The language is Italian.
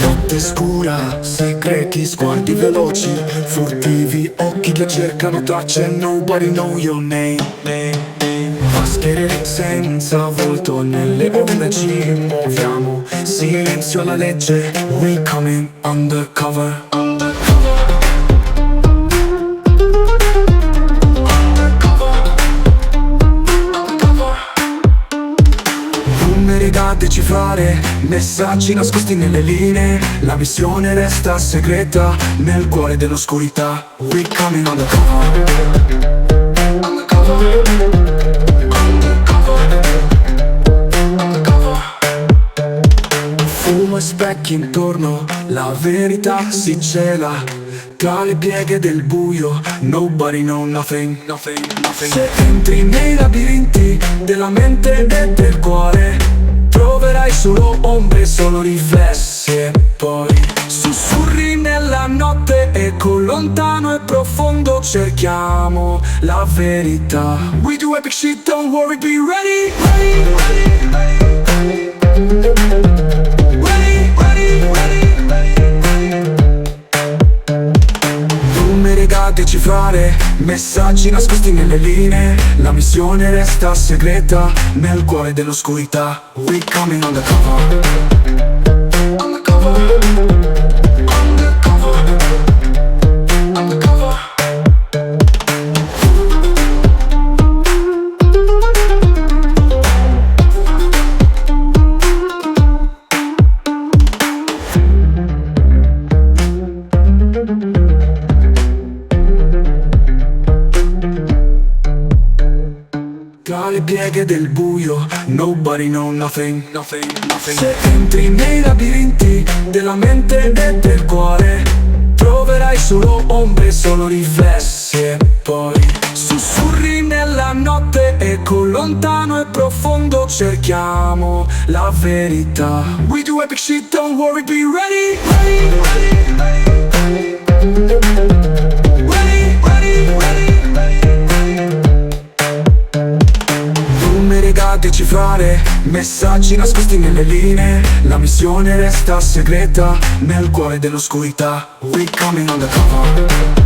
Notte scura, segreti, sguardi veloci, furtivi, occhi che cercano tracce. Nobody know your name. Maschere senza volto, nelle ombre ci muoviamo. Silenzio alla legge, we coming undercover. Numeri da decifrare, messaggi nascosti nelle linee. La missione resta segreta nel cuore dell'oscurità. We coming undercover. Fumo e specchi intorno, la verità si cela tra le pieghe del buio. Nobody know nothing. Se entri nei labirinti della mente e del cuore, troverai solo ombre, solo riflessi. E poi sussurri nella notte, eco lontano e profondo, cerchiamo la verità. We do epic shit, don't worry, be ready. Numeri da decifrare, messaggi nascosti nelle linee. La missione resta segreta nel cuore dell'oscurità. We coming undercover. Tra le pieghe del buio, nobody know nothing. Se entri nei labirinti della mente e del cuore, troverai solo ombre, solo riflessi. E poi sussurri nella notte, eco lontano e profondo, cerchiamo la verità. We do epic shit, don't worry, be ready. Numeri da decifrare, messaggi nascosti nelle linee. La missione resta segreta nel cuore dell'oscurità. We coming undercover.